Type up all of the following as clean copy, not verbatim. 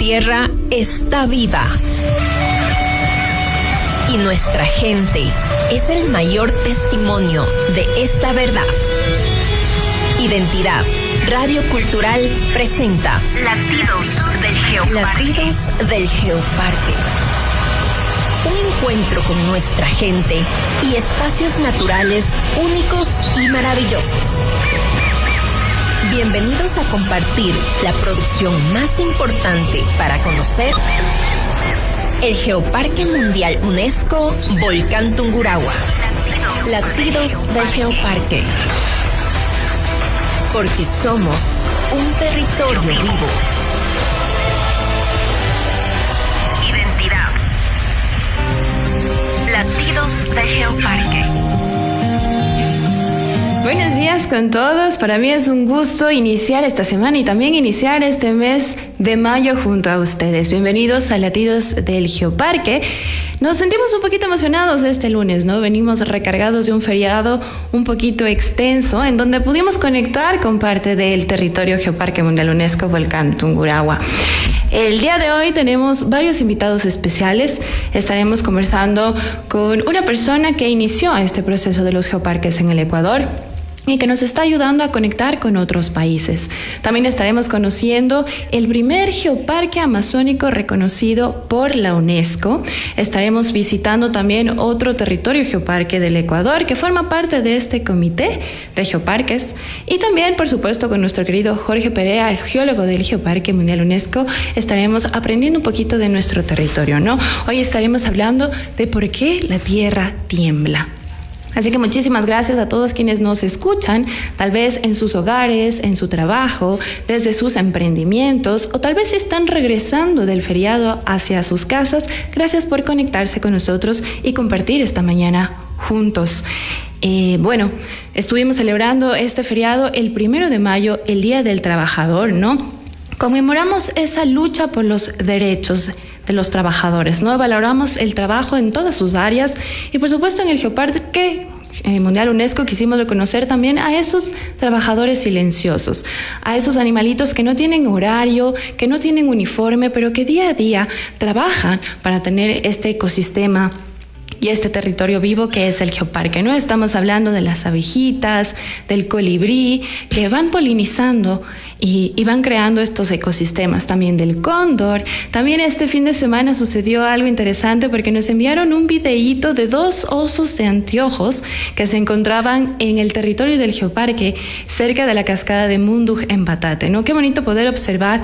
tierra está viva y nuestra gente es el mayor testimonio de esta verdad. Identidad Radio Cultural presenta Latidos del Geoparque. Latidos del Geoparque. Un encuentro con nuestra gente y espacios naturales únicos y maravillosos. Bienvenidos a compartir la producción más importante para conocer el Geoparque Mundial UNESCO Volcán Tungurahua. Latidos del Geoparque. Porque somos un territorio vivo. Identidad. Latidos del Geoparque. Buenos días con todos. Para mí es un gusto iniciar esta semana y también iniciar este mes de mayo junto a ustedes. Bienvenidos a Latidos del Geoparque. Nos sentimos un poquito emocionados este lunes, ¿no? Venimos recargados de un feriado un poquito extenso en donde pudimos conectar con parte del territorio Geoparque Mundial UNESCO Volcán Tungurahua. El día de hoy tenemos varios invitados especiales. Estaremos conversando con una persona que inició este proceso de los geoparques en el Ecuador y que nos está ayudando a conectar con otros países. También estaremos conociendo el primer geoparque amazónico reconocido por la UNESCO. Estaremos visitando también otro territorio geoparque del Ecuador que forma parte de este comité de geoparques. Y también, por supuesto, con nuestro querido Jorge Perea, el geólogo del Geoparque Mundial UNESCO, estaremos aprendiendo un poquito de nuestro territorio, ¿no? Hoy estaremos hablando de por qué la tierra tiembla. Así que muchísimas gracias a todos quienes nos escuchan, tal vez en sus hogares, en su trabajo, desde sus emprendimientos o tal vez si están regresando del feriado hacia sus casas. Gracias por conectarse con nosotros y compartir esta mañana juntos. Bueno, estuvimos celebrando este feriado el 1 de mayo, el Día del Trabajador, ¿no? Conmemoramos esa lucha por los derechos de los trabajadores, ¿no? Valoramos el trabajo en todas sus áreas y por supuesto en el Geoparque Mundial UNESCO quisimos reconocer también a esos trabajadores silenciosos, a esos animalitos que no tienen horario, que no tienen uniforme, pero que día a día trabajan para tener este ecosistema y este territorio vivo que es el geoparque, ¿no? Estamos hablando de las abejitas, del colibrí, que van polinizando y van creando estos ecosistemas, también del cóndor. También este fin de semana sucedió algo interesante porque nos enviaron un videíto de 2 osos de anteojos que se encontraban en el territorio del geoparque, cerca de la cascada de Mundug en Batate, ¿no? Qué bonito poder observar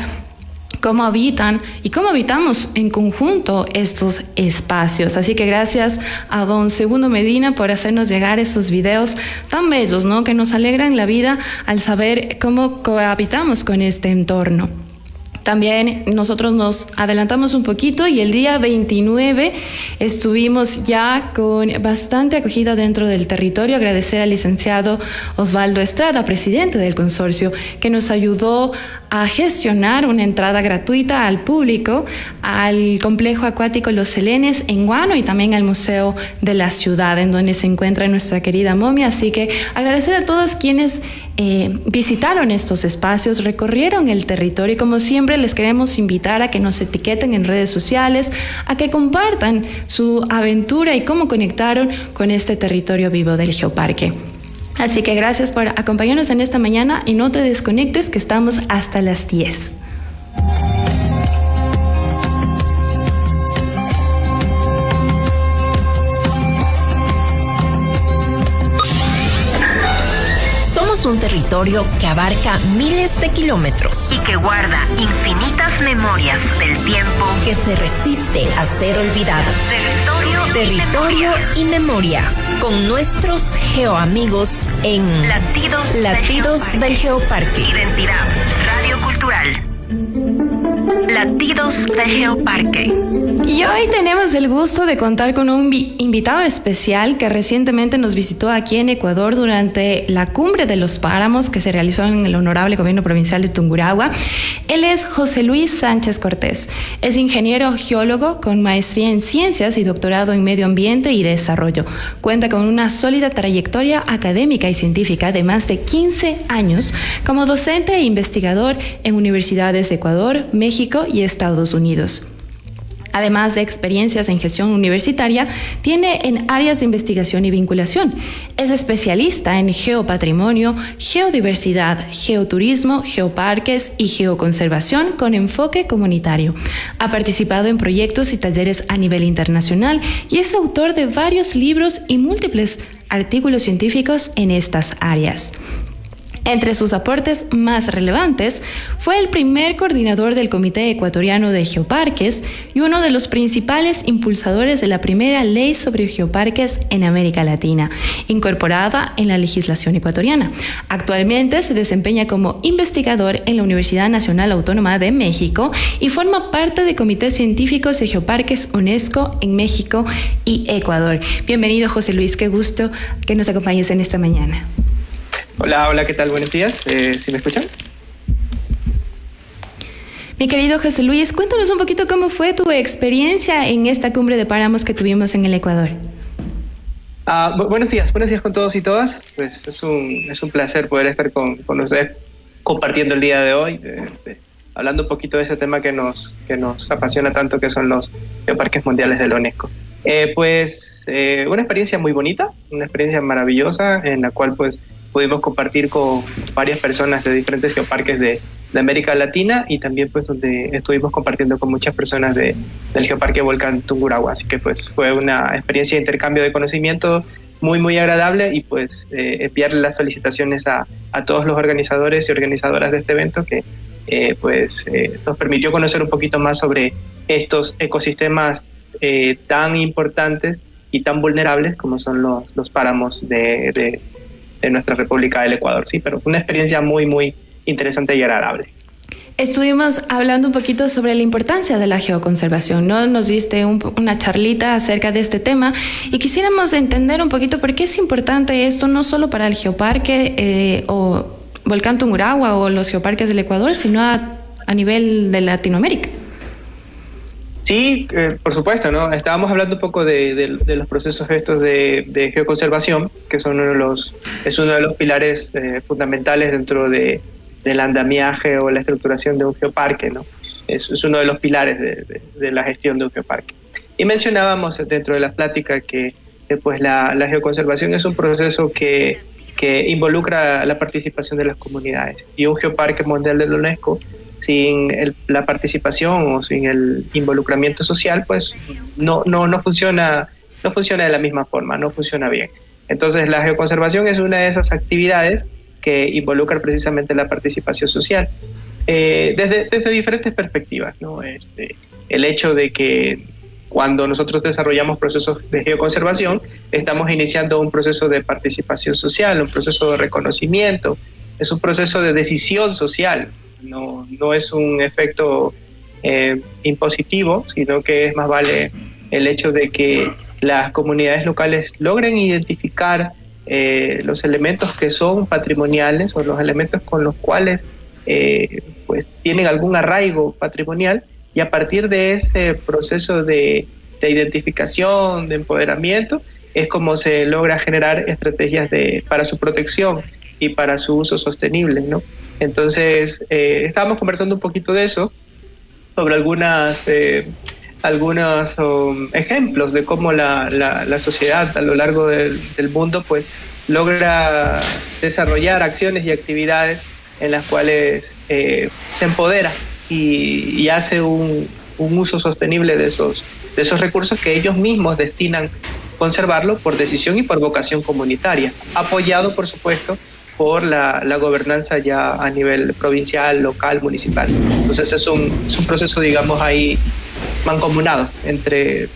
cómo habitan y cómo habitamos en conjunto estos espacios. Así que gracias a don Segundo Medina por hacernos llegar esos videos tan bellos, ¿no? Que nos alegran la vida al saber cómo cohabitamos con este entorno. También nosotros nos adelantamos un poquito y el día 29 estuvimos ya con bastante acogida dentro del territorio. Agradecer al licenciado Osvaldo Estrada, presidente del consorcio, que nos ayudó a gestionar una entrada gratuita al público al complejo acuático Los Selenes en Guano y también al Museo de la Ciudad, en donde se encuentra nuestra querida momia. Así que agradecer a todos quienes visitaron estos espacios, recorrieron el territorio y como siempre les queremos invitar a que nos etiqueten en redes sociales, a que compartan su aventura y cómo conectaron con este territorio vivo del geoparque. Así que gracias por acompañarnos en esta mañana y no te desconectes que estamos hasta las 10. Somos un territorio que abarca miles de kilómetros Y que guarda infinitas memorias del tiempo. que se resiste a ser olvidado. Territorio Y memoria con nuestros geoamigos en Latidos del Geoparque. Identidad Radio Cultural. Latidos del Geoparque. Y hoy tenemos el gusto de contar con un invitado especial que recientemente nos visitó aquí en Ecuador durante la Cumbre de los Páramos que se realizó en el Honorable Gobierno Provincial de Tungurahua. Él es José Luis Sánchez Cortés. Es ingeniero geólogo con maestría en Ciencias y doctorado en Medio Ambiente y Desarrollo. Cuenta con una sólida trayectoria académica y científica de más de 15 años como docente e investigador en universidades de Ecuador, México y Estados Unidos. Además de experiencias en gestión universitaria, tiene en áreas de investigación y vinculación. Es especialista en geopatrimonio, geodiversidad, geoturismo, geoparques y geoconservación con enfoque comunitario. Ha participado en proyectos y talleres a nivel internacional y es autor de varios libros y múltiples artículos científicos en estas áreas. Entre sus aportes más relevantes, fue el primer coordinador del Comité Ecuatoriano de Geoparques y uno de los principales impulsadores de la primera ley sobre geoparques en América Latina, incorporada en la legislación ecuatoriana. Actualmente se desempeña como investigador en la Universidad Nacional Autónoma de México y forma parte de comités científicos de geoparques UNESCO en México y Ecuador. Bienvenido, José Luis, qué gusto que nos acompañes en esta mañana. Hola, ¿qué tal? Buenos días. ¿Sí me escuchan? Mi querido José Luis, cuéntanos un poquito cómo fue tu experiencia en esta cumbre de páramos que tuvimos en el Ecuador. Buenos días con todos y todas. Pues es un placer poder estar con ustedes compartiendo el día de hoy, hablando un poquito de ese tema que nos apasiona tanto, que son los geoparques mundiales de la UNESCO. Una experiencia muy bonita, una experiencia maravillosa en la cual pues pudimos compartir con varias personas de diferentes geoparques de América Latina y también pues donde estuvimos compartiendo con muchas personas del Geoparque Volcán Tungurahua. Así que pues fue una experiencia de intercambio de conocimiento muy agradable y pues enviarle las felicitaciones a todos los organizadores y organizadoras de este evento que nos permitió conocer un poquito más sobre estos ecosistemas tan importantes y tan vulnerables como son los páramos de nuestra República del Ecuador, sí, pero fue una experiencia muy interesante y agradable. Estuvimos hablando un poquito sobre la importancia de la geoconservación, ¿no? Nos diste una charlita acerca de este tema y quisiéramos entender un poquito por qué es importante esto, no solo para el geoparque o Volcán Tungurahua o los geoparques del Ecuador, sino a nivel de Latinoamérica. Sí, por supuesto, ¿no? Estábamos hablando un poco de los procesos estos de geoconservación, que es uno de los pilares fundamentales dentro del andamiaje o la estructuración de un geoparque, ¿no? Es uno de los pilares de la gestión de un geoparque. Y mencionábamos dentro de la plática que pues la geoconservación es un proceso que involucra la participación de las comunidades. Y un geoparque mundial de la UNESCO, sin la participación o sin el involucramiento social, pues no funciona de la misma forma, no funciona bien. Entonces la geoconservación es una de esas actividades que involucra precisamente la participación social desde diferentes perspectivas, ¿no? El hecho de que cuando nosotros desarrollamos procesos de geoconservación estamos iniciando un proceso de participación social, un proceso de reconocimiento, es un proceso de decisión social. No es un efecto impositivo, sino que es más vale el hecho de que las comunidades locales logren identificar los elementos que son patrimoniales o los elementos con los cuales pues tienen algún arraigo patrimonial, y a partir de ese proceso de identificación, de empoderamiento, es como se logra generar estrategias para su protección y para su uso sostenible, ¿no? Entonces, estábamos conversando un poquito de eso, sobre algunos ejemplos de cómo la sociedad a lo largo del mundo pues logra desarrollar acciones y actividades en las cuales se empodera y hace un uso sostenible de esos recursos que ellos mismos destinan conservarlo por decisión y por vocación comunitaria, apoyado, por supuesto, por la gobernanza ya a nivel provincial, local, municipal. Entonces es un proceso, digamos, ahí mancomunado entre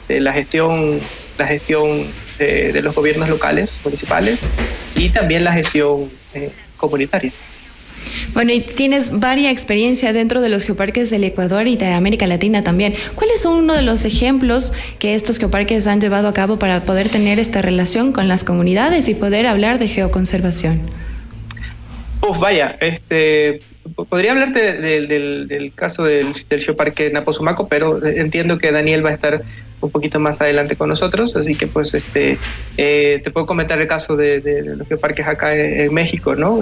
la gestión de los gobiernos locales, municipales, y también la gestión comunitaria. Bueno, y tienes varia experiencia dentro de los geoparques del Ecuador y de América Latina también. ¿Cuáles son uno de los ejemplos que estos geoparques han llevado a cabo para poder tener esta relación con las comunidades y poder hablar de geoconservación? Vaya, podría hablarte del caso del Geoparque Napo-Sumaco, pero entiendo que Daniel va a estar un poquito más adelante con nosotros, así que pues te puedo comentar el caso de los geoparques acá en México, ¿no?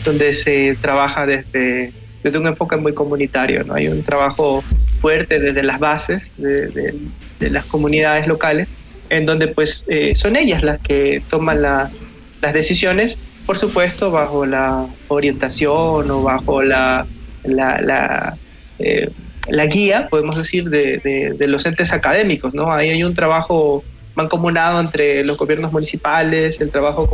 Donde se trabaja desde un enfoque muy comunitario, ¿no? Hay un trabajo fuerte desde las bases de las comunidades locales, en donde pues son ellas las que toman las decisiones, por supuesto bajo la orientación o bajo la guía, podemos decir, de los entes académicos, ¿no? Ahí hay un trabajo mancomunado entre los gobiernos municipales, el trabajo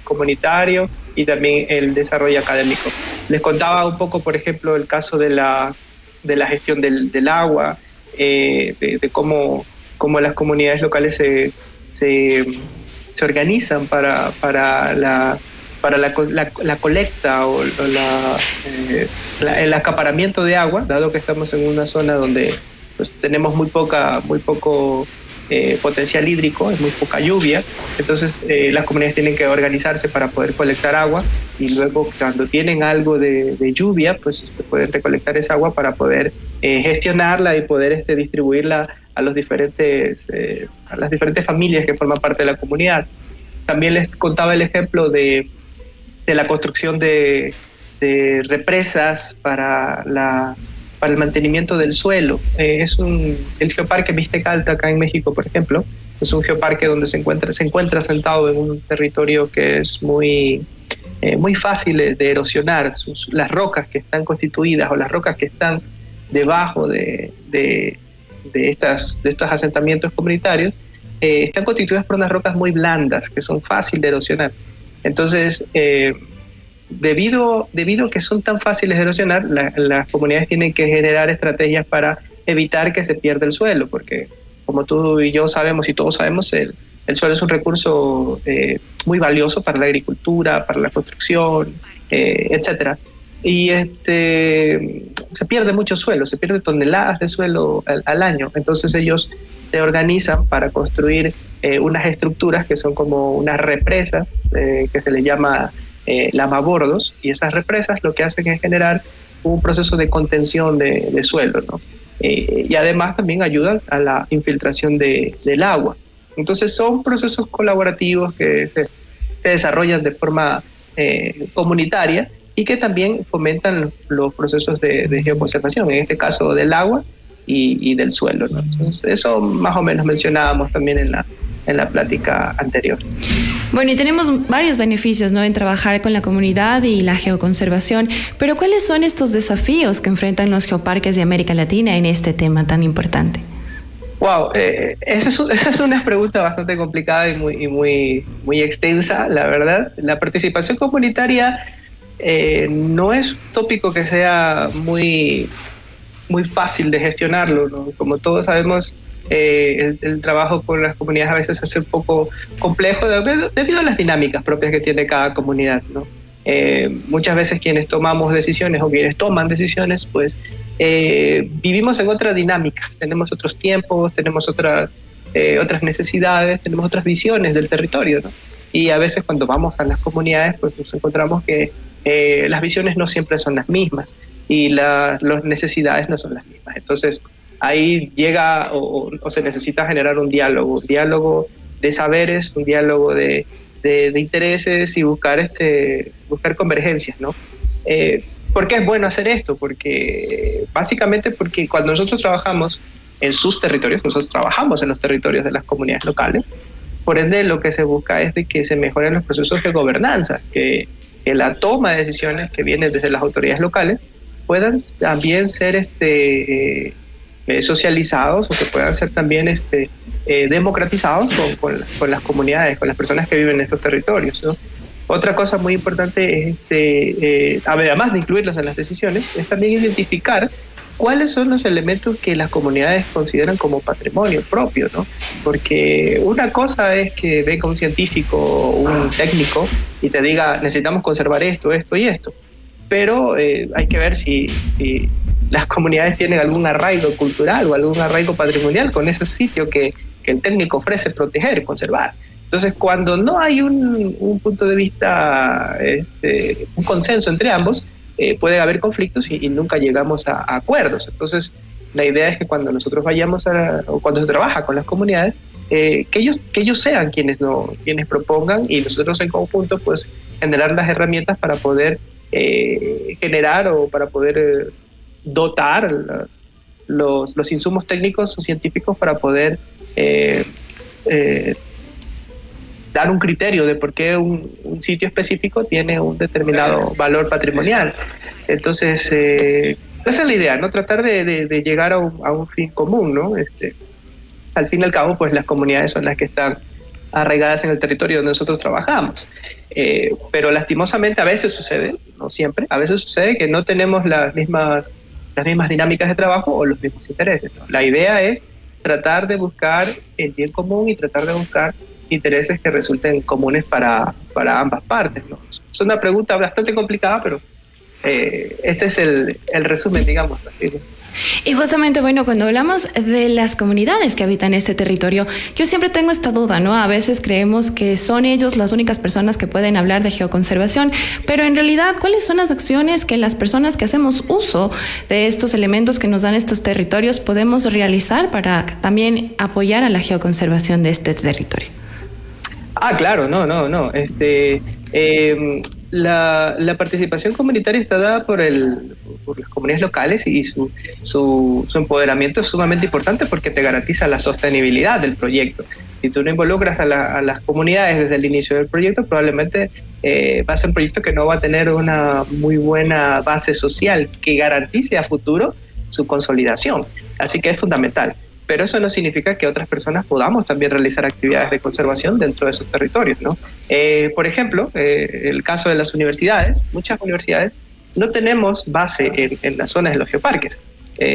comunitario y también el desarrollo académico. Les contaba un poco, por ejemplo, el caso de la gestión del agua, de cómo las comunidades locales se organizan para la colecta o el acaparamiento de agua, dado que estamos en una zona donde pues, tenemos muy poco potencial hídrico, es muy poca lluvia, entonces las comunidades tienen que organizarse para poder colectar agua y luego cuando tienen algo de lluvia, pues pueden recolectar esa agua para poder gestionarla y poder distribuirla a las diferentes familias que forman parte de la comunidad. También les contaba el ejemplo de la construcción de represas para el mantenimiento del suelo. El geoparque Mixteca Alta acá en México, por ejemplo, es un geoparque donde se encuentra sentado en un territorio que es muy fácil de erosionar. Las rocas que están constituidas o las rocas que están debajo de estos asentamientos comunitarios están constituidas por unas rocas muy blandas que son fáciles de erosionar. Entonces, debido a que son tan fáciles de erosionar, las comunidades tienen que generar estrategias para evitar que se pierda el suelo, porque como tú y yo sabemos y todos sabemos, el suelo es un recurso muy valioso para la agricultura, para la construcción, etcétera. Y se pierde mucho suelo, se pierde toneladas de suelo al año. Entonces ellos se organizan para construir unas estructuras que son como unas represas, que se les llama lavabordos, y esas represas lo que hacen es generar un proceso de contención de suelo, ¿no? Y además también ayudan a la infiltración del agua. Entonces son procesos colaborativos que se desarrollan de forma comunitaria y que también fomentan los procesos de geoconservación, en este caso del agua y del suelo, ¿no? Entonces eso más o menos mencionábamos también en la plática anterior. Bueno, y tenemos varios beneficios, ¿no?, en trabajar con la comunidad y la geoconservación, pero ¿cuáles son estos desafíos que enfrentan los geoparques de América Latina en este tema tan importante? Wow, esa es una pregunta bastante complicada y muy extensa, la verdad. La participación comunitaria no es un tópico que sea muy fácil de gestionarlo, ¿no? Como todos sabemos, el trabajo con las comunidades a veces es un poco complejo debido a las dinámicas propias que tiene cada comunidad, ¿no? Muchas veces quienes tomamos decisiones o quienes toman decisiones, pues vivimos en otra dinámica, tenemos otros tiempos, tenemos otras necesidades, tenemos otras visiones del territorio, ¿no? Y a veces cuando vamos a las comunidades, pues nos encontramos que las visiones no siempre son las mismas y las necesidades no son las mismas. Entonces ahí llega o se necesita generar un diálogo de saberes, un diálogo de intereses y buscar convergencias, ¿no? ¿Por qué es bueno hacer esto? Básicamente porque cuando nosotros trabajamos en sus territorios, nosotros trabajamos en los territorios de las comunidades locales, por ende lo que se busca es de que se mejoren los procesos de gobernanza, que la toma de decisiones que vienen desde las autoridades locales puedan también ser socializados o que puedan ser también democratizados con las comunidades, con las personas que viven en estos territorios, ¿no? Otra cosa muy importante es, además de incluirlos en las decisiones, es también identificar cuáles son los elementos que las comunidades consideran como patrimonio propio, ¿no? Porque una cosa es que venga un científico o un técnico y te diga necesitamos conservar esto y esto. pero hay que ver si las comunidades tienen algún arraigo cultural o algún arraigo patrimonial con ese sitio que el técnico ofrece proteger y conservar. Entonces, cuando no hay un punto de vista, un consenso entre ambos, puede haber conflictos y nunca llegamos a acuerdos. Entonces, la idea es que cuando nosotros vayamos o cuando se trabaja con las comunidades, que ellos sean quienes propongan, y nosotros en conjunto pues generar las herramientas para poder generar o para poder dotar los insumos técnicos o científicos para poder dar un criterio de por qué un sitio específico tiene un determinado valor patrimonial. Entonces, esa es la idea, ¿no? Tratar de llegar a un fin común, ¿no? Al fin y al cabo, pues las comunidades son las que están arraigadas en el territorio donde nosotros trabajamos. Pero lastimosamente a veces sucede, no siempre, a veces sucede que no tenemos las mismas dinámicas de trabajo o los mismos intereses, ¿no? La idea es tratar de buscar el bien común y tratar de buscar intereses que resulten comunes para ambas partes, ¿no? Es una pregunta bastante complicada, pero ese es el resumen, digamos, ¿no? Y justamente, bueno, cuando hablamos de las comunidades que habitan este territorio, yo siempre tengo esta duda, ¿no? A veces creemos que son ellos las únicas personas que pueden hablar de geoconservación, pero en realidad, ¿cuáles son las acciones que las personas que hacemos uso de estos elementos que nos dan estos territorios podemos realizar para también apoyar a la geoconservación de este territorio? Claro, no. La participación comunitaria está dada por las comunidades locales, y su empoderamiento es sumamente importante porque te garantiza la sostenibilidad del proyecto. Si tú no involucras a las comunidades desde el inicio del proyecto, probablemente va a ser un proyecto que no va a tener una muy buena base social que garantice a futuro su consolidación. Así que es fundamental. Pero eso no significa que otras personas podamos también realizar actividades de conservación dentro de esos territorios, ¿no? Por ejemplo, el caso de las universidades. Muchas universidades no tenemos base en las zonas de los geoparques.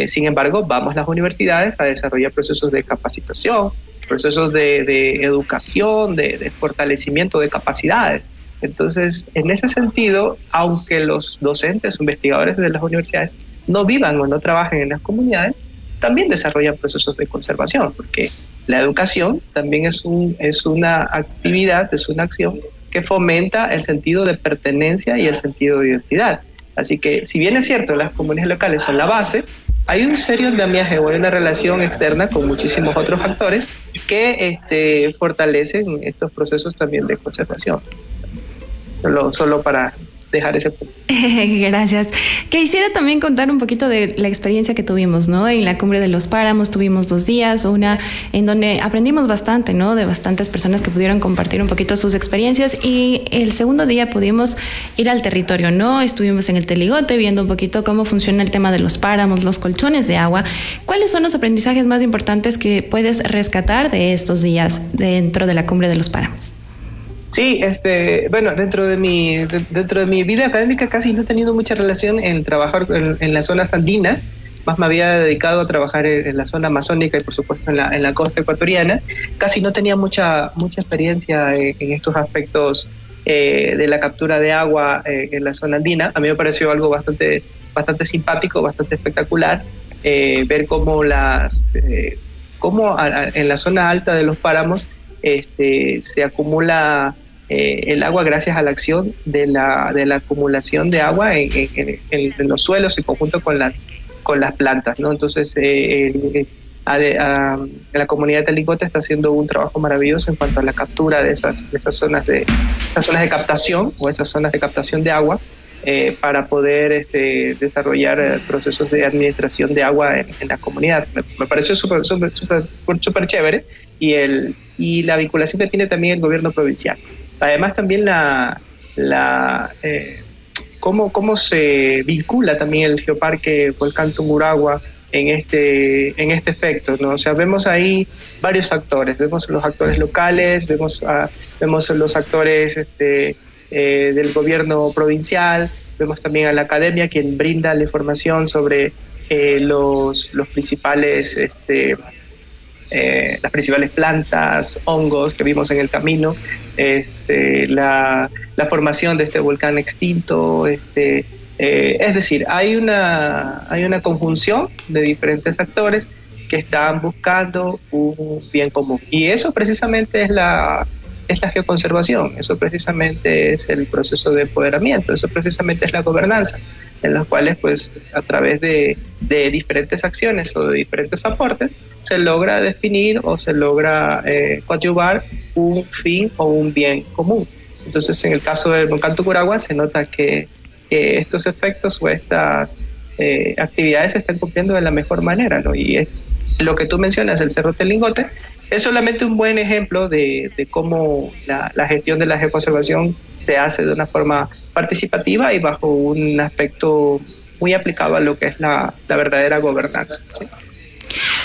Sin embargo, vamos a las universidades a desarrollar procesos de capacitación, procesos de educación, de fortalecimiento de capacidades. Entonces, en ese sentido, aunque los docentes o investigadores de las universidades no vivan o no trabajen en las comunidades, también desarrollan procesos de conservación, porque la educación también es una actividad, es una acción que fomenta el sentido de pertenencia y el sentido de identidad. Así que, si bien es cierto, las comunidades locales son la base, hay un serio andamiaje o hay una relación externa con muchísimos otros factores que fortalecen estos procesos también de conservación. Solo para dejar ese punto. Gracias. Quisiera también contar un poquito de la experiencia que tuvimos, ¿no? En la Cumbre de los Páramos tuvimos 2 días, una en donde aprendimos bastante, ¿no? De bastantes personas que pudieron compartir un poquito sus experiencias, y el segundo día pudimos ir al territorio, ¿no? Estuvimos en el Teligote viendo un poquito cómo funciona el tema de los páramos, los colchones de agua. ¿Cuáles son los aprendizajes más importantes que puedes rescatar de estos días dentro de la Cumbre de los Páramos? Sí, bueno, dentro de mi vida académica casi no he tenido mucha relación en trabajar en las zonas andinas. Más me había dedicado a trabajar en la zona amazónica y por supuesto en la costa ecuatoriana. Casi no tenía mucha experiencia en estos aspectos de la captura de agua en la zona andina. A mí me pareció algo bastante simpático, bastante espectacular, ver cómo en la zona alta de los páramos se acumula el agua gracias a la acción de la acumulación de agua en los suelos en conjunto con las plantas, ¿no? Entonces la comunidad de Teligote está haciendo un trabajo maravilloso en cuanto a la captura de esas zonas de captación o esas zonas de captación de agua para poder desarrollar procesos de administración de agua en la comunidad. Me pareció súper chévere, y la vinculación que tiene también el gobierno provincial. Además también cómo se vincula también el Geoparque Volcán Tungurahua en este efecto, ¿no? O sea, vemos ahí varios actores, vemos los actores locales, vemos los actores del gobierno provincial, vemos también a la academia, quien brinda la información sobre los principales las principales plantas, hongos que vimos en el camino, la formación de este volcán extinto, Es decir, hay una conjunción de diferentes actores que están buscando un bien común. Y eso precisamente es la geoconservación, eso precisamente es el proceso de empoderamiento, eso precisamente es la gobernanza, en los cuales pues a través de diferentes acciones o de diferentes aportes se logra definir o se logra coadyuvar un fin o un bien común. Entonces, en el caso del volcán Tungurahua se nota que estos efectos o estas actividades se están cumpliendo de la mejor manera, ¿no? Y lo que tú mencionas, el Cerro Telingote, es solamente un buen ejemplo de cómo la gestión de la geoconservación se hace de una forma participativa y bajo un aspecto muy aplicado a lo que es la verdadera gobernanza, ¿sí?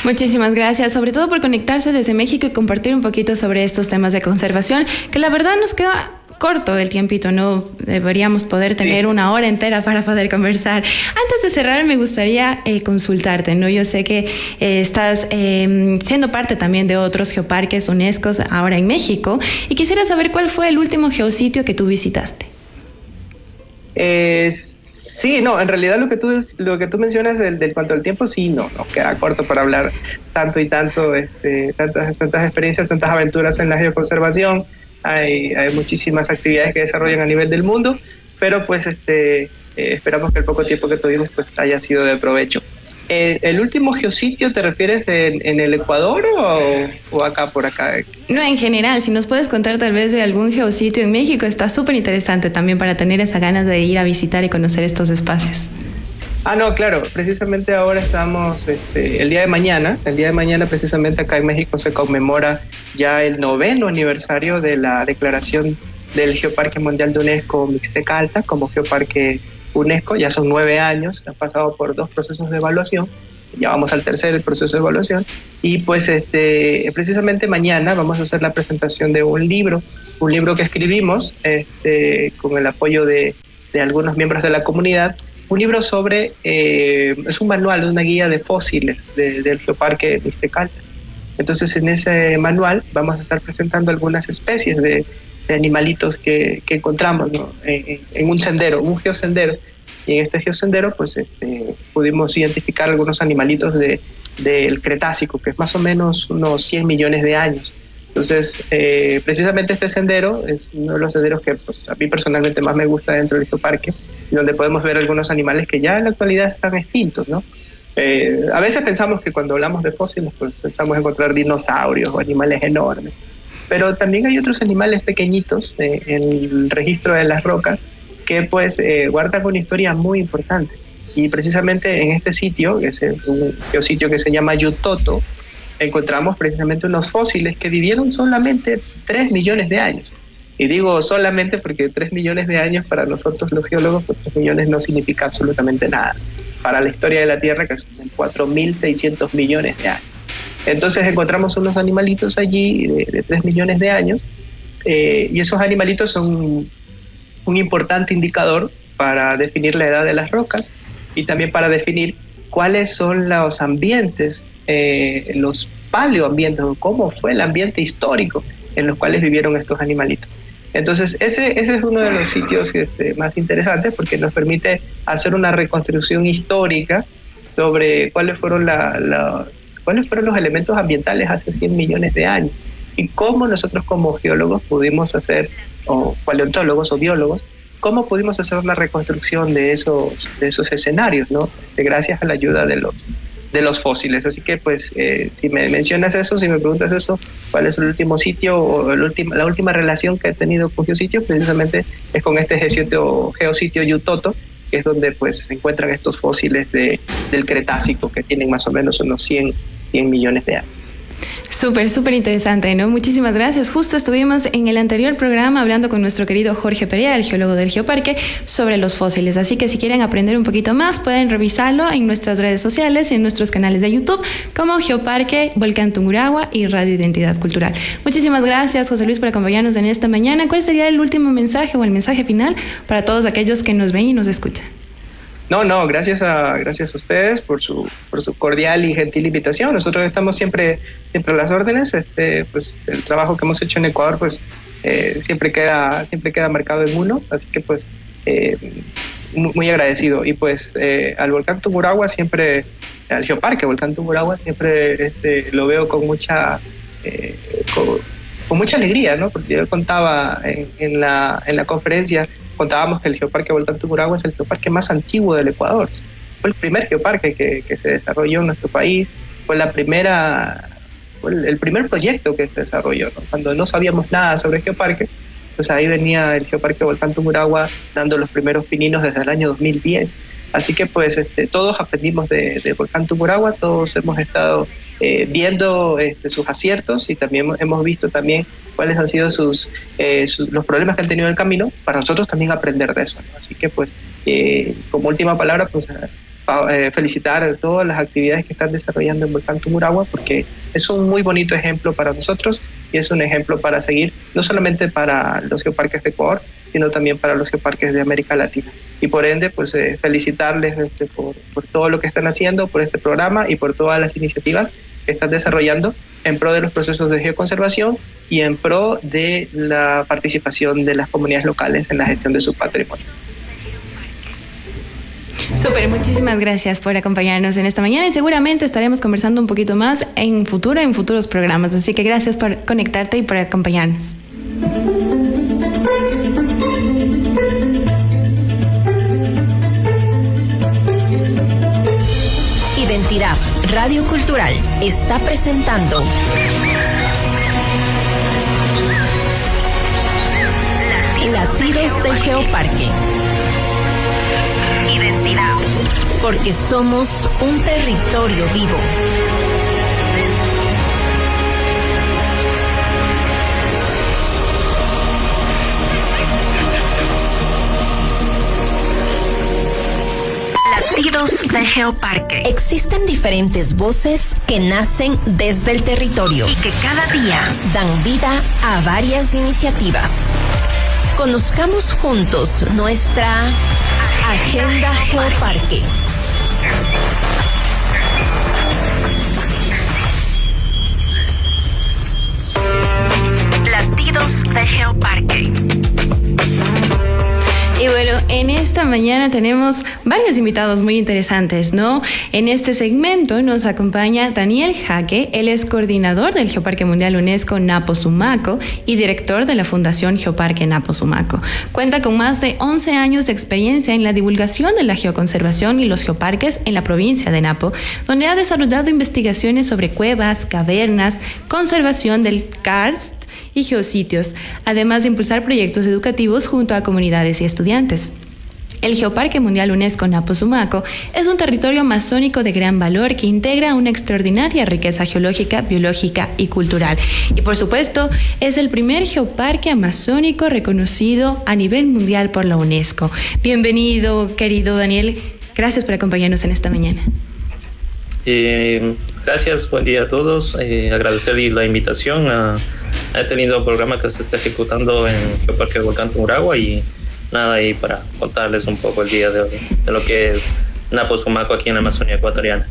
Muchísimas gracias, sobre todo por conectarse desde México y compartir un poquito sobre estos temas de conservación, que la verdad nos queda corto el tiempito, ¿no? Deberíamos poder tener una hora entera para poder conversar. Antes de cerrar, me gustaría consultarte, ¿no? Yo sé que estás siendo parte también de otros geoparques UNESCO ahora en México, y quisiera saber cuál fue el último geositio que tú visitaste. Sí, no, en realidad lo que tú mencionas del cuanto al tiempo, sí, no queda corto para hablar tanto y tanto, tantas experiencias, tantas aventuras en la geoconservación. Hay muchísimas actividades que desarrollan a nivel del mundo, pero pues esperamos que el poco tiempo que tuvimos pues haya sido de provecho. ¿El último geositio te refieres en el Ecuador o acá por acá? No, en general, si nos puedes contar tal vez de algún geositio en México, está súper interesante también para tener esa ganas de ir a visitar y conocer estos espacios. No, claro, precisamente ahora estamos, el día de mañana precisamente acá en México se conmemora ya el 9º aniversario de la declaración del Geoparque Mundial de UNESCO Mixteca Alta como Geoparque UNESCO. Ya son 9 años, han pasado por 2 procesos de evaluación, ya vamos al tercer proceso de evaluación, y pues precisamente mañana vamos a hacer la presentación de un libro que escribimos con el apoyo de algunos miembros de la comunidad. Un libro sobre, es un manual, una guía de fósiles del Geoparque Mixteca Alta. Entonces, en ese manual vamos a estar presentando algunas especies de animalitos que encontramos, ¿no? en un sendero, un geosendero. Y en este geosendero, pues, pudimos identificar algunos animalitos del Cretácico, que es más o menos unos 100 millones de años. Entonces, precisamente este sendero es uno de los senderos que pues, a mí personalmente más me gusta dentro del geoparque, donde podemos ver algunos animales que ya en la actualidad están extintos, ¿no? A veces pensamos que cuando hablamos de fósiles, pues pensamos encontrar dinosaurios o animales enormes, pero también hay otros animales pequeñitos en el registro de las rocas que pues guardan una historia muy importante. Y precisamente en este sitio, que es un geositio que se llama Yutoto, encontramos precisamente unos fósiles que vivieron solamente 3 millones de años. Y digo solamente porque 3 millones de años para nosotros los geólogos, pues 3 millones no significa absolutamente nada. Para la historia de la Tierra, que son 4.600 millones de años. Entonces encontramos unos animalitos allí de 3 millones de años, y esos animalitos son un importante indicador para definir la edad de las rocas y también para definir cuáles son los ambientes, los paleoambientes, o cómo fue el ambiente histórico en los cuales vivieron estos animalitos. Entonces, ese es uno de los sitios más interesantes porque nos permite hacer una reconstrucción histórica sobre cuáles fueron los elementos ambientales hace 100 millones de años y cómo nosotros como geólogos pudimos hacer, o paleontólogos o biólogos, cómo pudimos hacer una reconstrucción de esos escenarios, ¿no? Gracias a la ayuda de los fósiles. Así que pues si me mencionas eso, si me preguntas eso, cuál es el último sitio o la última relación que he tenido con geositios, precisamente es con este geositio Yutoto, que es donde pues se encuentran estos fósiles del Cretácico que tienen más o menos unos 100 millones de años. Súper interesante, ¿no? Muchísimas gracias. Justo estuvimos en el anterior programa hablando con nuestro querido Jorge Perea, el geólogo del Geoparque, sobre los fósiles. Así que si quieren aprender un poquito más, pueden revisarlo en nuestras redes sociales y en nuestros canales de YouTube, como Geoparque, Volcán Tungurahua y Radio Identidad Cultural. Muchísimas gracias, José Luis, por acompañarnos en esta mañana. ¿Cuál sería el último mensaje o el mensaje final para todos aquellos que nos ven y nos escuchan? No, gracias a ustedes por su cordial y gentil invitación. Nosotros estamos siempre a las órdenes. Pues el trabajo que hemos hecho en Ecuador pues siempre queda marcado en uno, así que pues muy agradecido. Y pues al volcán Tungurahua siempre, al geoparque volcán Tungurahua siempre lo veo con mucha con mucha alegría, ¿no? Porque yo contaba en la conferencia, contábamos que el geoparque volcán Tungurahua es el geoparque más antiguo del Ecuador. Fue el primer geoparque que se desarrolló en nuestro país, fue el primer proyecto que se desarrolló, ¿no? Cuando no sabíamos nada sobre el geoparque, pues ahí venía el geoparque volcán Tungurahua dando los primeros pininos desde el año 2010. Así que pues todos aprendimos de volcán Tungurahua, todos hemos estado viendo sus aciertos y también hemos visto también cuáles han sido los problemas que han tenido en el camino, para nosotros también aprender de eso, ¿no? Así que pues como última palabra, pues felicitar todas las actividades que están desarrollando en volcán Tungurahua, porque es un muy bonito ejemplo para nosotros y es un ejemplo para seguir, no solamente para los geoparques de Ecuador, sino también para los geoparques de América Latina. Y por ende, pues felicitarles por todo lo que están haciendo, por este programa y por todas las iniciativas que están desarrollando en pro de los procesos de geoconservación y en pro de la participación de las comunidades locales en la gestión de su patrimonio. Súper, muchísimas gracias por acompañarnos en esta mañana y seguramente estaremos conversando un poquito más en futuros programas. Así que gracias por conectarte y por acompañarnos. Identidad Radio Cultural está presentando Latidos del Geoparque. Identidad. Porque somos un territorio vivo. Latidos del Geoparque. Existen diferentes voces que nacen desde el territorio Y que cada día dan vida a varias iniciativas. Conozcamos juntos nuestra Agenda Geoparque. Latidos del Geoparque. Y bueno, en esta mañana tenemos varios invitados muy interesantes, ¿no? En este segmento nos acompaña Daniel Jaque, él es coordinador del Geoparque Mundial UNESCO Napo Sumaco y director de la Fundación Geoparque Napo Sumaco. Cuenta con más de 11 años de experiencia en la divulgación de la geoconservación y los geoparques en la provincia de Napo, donde ha desarrollado investigaciones sobre cuevas, cavernas, conservación del karst y geositios, además de impulsar proyectos educativos junto a comunidades y estudiantes. El Geoparque Mundial UNESCO Napo Sumaco es un territorio amazónico de gran valor que integra una extraordinaria riqueza geológica, biológica y cultural. Y por supuesto, es el primer geoparque amazónico reconocido a nivel mundial por la UNESCO. Bienvenido, querido Daniel. Gracias por acompañarnos en esta mañana. Gracias, buen día a todos. Agradecer la invitación a este lindo programa que se está ejecutando en Geoparque Volcán Tungurahua y nada, ahí para contarles un poco el día de hoy de lo que es Napo Sumaco aquí en la Amazonía ecuatoriana.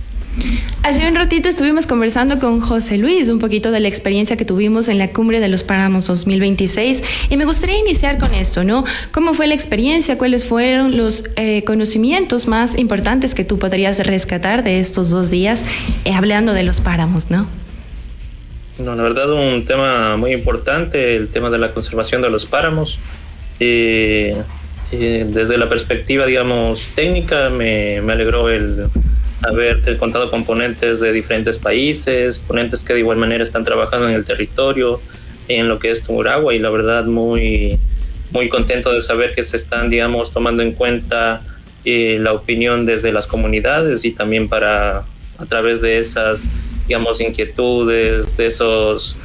Hace un ratito estuvimos conversando con José Luis un poquito de la experiencia que tuvimos en la Cumbre de los Páramos 2026 y me gustaría iniciar con esto, ¿no? ¿Cómo fue la experiencia? ¿Cuáles fueron los conocimientos más importantes que tú podrías rescatar de estos 2 días hablando de los páramos, ¿no? No, la verdad, un tema muy importante, el tema de la conservación de los páramos. Desde la perspectiva, digamos, técnica, me alegró el haber contado con ponentes de diferentes países, ponentes que de igual manera están trabajando en el territorio, en lo que es Tungurahua, y la verdad muy, muy contento de saber que se están, digamos, tomando en cuenta la opinión desde las comunidades y también para, a través de esas, digamos, inquietudes, de esos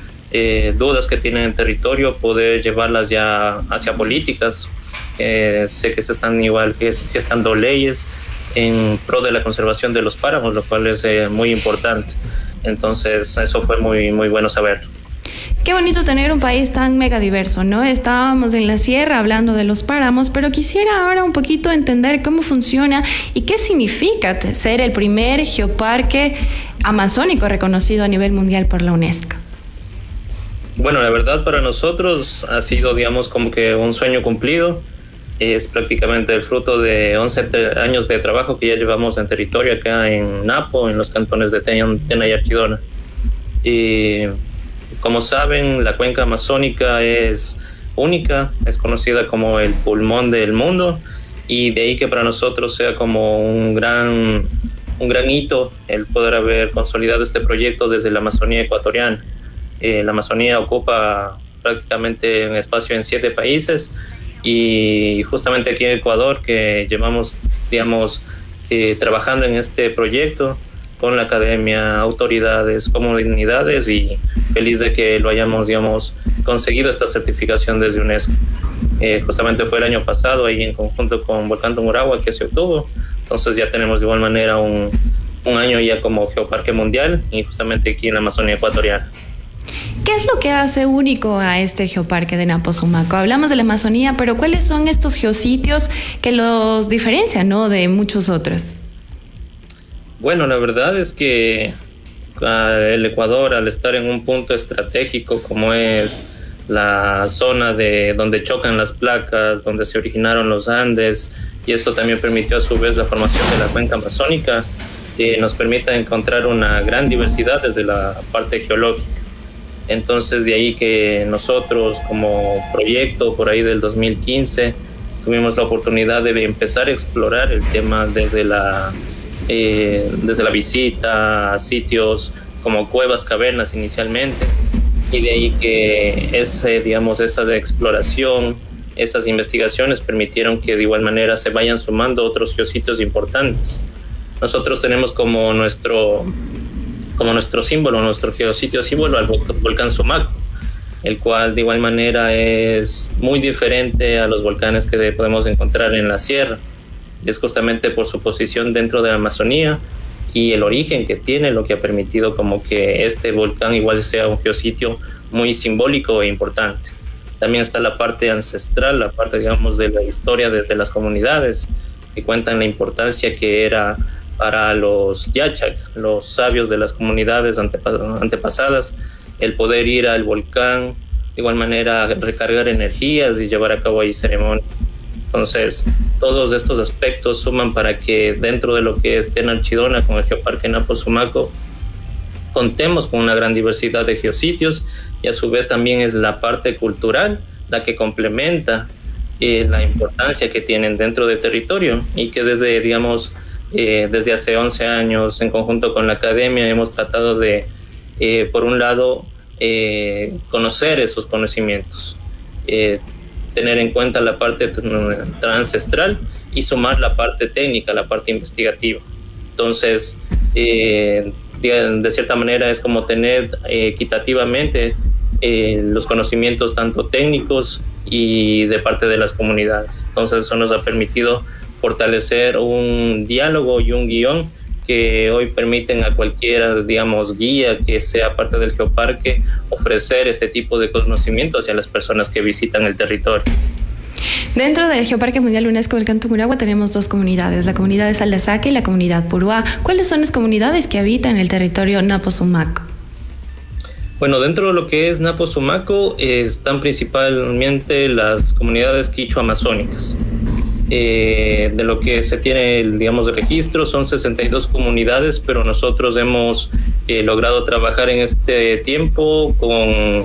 dudas que tienen el territorio, poder llevarlas ya hacia políticas. Sé que se están igual gestando leyes en pro de la conservación de los páramos, lo cual es muy importante. Entonces, eso fue muy, muy bueno saber. Qué bonito tener un país tan mega diverso, ¿no? Estábamos en la sierra hablando de los páramos, pero quisiera ahora un poquito entender cómo funciona y qué significa ser el primer geoparque amazónico reconocido a nivel mundial por la UNESCO. Bueno, la verdad para nosotros ha sido, digamos, como que un sueño cumplido. Es prácticamente el fruto de 11 años de trabajo que ya llevamos en territorio acá en Napo, en los cantones de Tena y Archidona. Y como saben, la cuenca amazónica es única, es conocida como el pulmón del mundo, y de ahí que para nosotros sea como un gran hito el poder haber consolidado este proyecto desde la Amazonía ecuatoriana. La Amazonía ocupa prácticamente un espacio en 7 países, y justamente aquí en Ecuador, que llevamos, digamos, trabajando en este proyecto con la academia, autoridades, comunidades, y feliz de que lo hayamos, digamos, conseguido esta certificación desde UNESCO. Justamente fue el año pasado, ahí en conjunto con Volcán Tungurahua, que se obtuvo. Entonces ya tenemos de igual manera un año ya como Geoparque Mundial, y justamente aquí en la Amazonía ecuatoriana. ¿Qué es lo que hace único a este geoparque de Napo Sumaco? Hablamos de la Amazonía, pero ¿cuáles son estos geositios que los diferencian, ¿no?, de muchos otros? Bueno, la verdad es que el Ecuador, al estar en un punto estratégico como es la zona de donde chocan las placas, donde se originaron los Andes, y esto también permitió a su vez la formación de la cuenca amazónica, nos permite encontrar una gran diversidad desde la parte geológica. Entonces de ahí que nosotros como proyecto por ahí del 2015 tuvimos la oportunidad de empezar a explorar el tema desde la visita a sitios como cuevas, cavernas inicialmente, y de ahí que esa de exploración, esas investigaciones permitieron que de igual manera se vayan sumando otros geositios importantes. Nosotros tenemos como nuestro símbolo, nuestro geositio símbolo, al volcán Sumaco, el cual de igual manera es muy diferente a los volcanes que podemos encontrar en la sierra. Es justamente por su posición dentro de la Amazonía y el origen que tiene lo que ha permitido como que este volcán igual sea un geositio muy simbólico e importante. También está la parte ancestral, la parte, digamos, de la historia desde las comunidades, que cuentan la importancia que era para los Yachak, los sabios de las comunidades antepasadas, el poder ir al volcán, de igual manera recargar energías y llevar a cabo ahí ceremonias. Entonces, todos estos aspectos suman para que dentro de lo que es Tena Archidona, con el Geoparque Napo Sumaco, contemos con una gran diversidad de geositios, y a su vez también es la parte cultural la que complementa la importancia que tienen dentro del territorio, y que desde, digamos, desde hace 11 años, en conjunto con la academia, hemos tratado de, por un lado, conocer esos conocimientos, tener en cuenta la parte ancestral y sumar la parte técnica, la parte investigativa. Entonces, de cierta manera es como tener equitativamente los conocimientos tanto técnicos y de parte de las comunidades. Entonces eso nos ha permitido fortalecer un diálogo y un guión que hoy permiten a cualquiera, digamos, guía que sea parte del geoparque ofrecer este tipo de conocimiento hacia las personas que visitan el territorio. Dentro del Geoparque Mundial UNESCO Volcán Tungurahua tenemos 2 comunidades, la comunidad de Saldasaque y la comunidad Puruá. ¿Cuáles son las comunidades que habitan el territorio Napo Sumaco? Bueno, dentro de lo que es Napo Sumaco están principalmente las comunidades quichua-amazónicas. De lo que se tiene, digamos, de registro, son 62 comunidades, pero nosotros hemos logrado trabajar en este tiempo con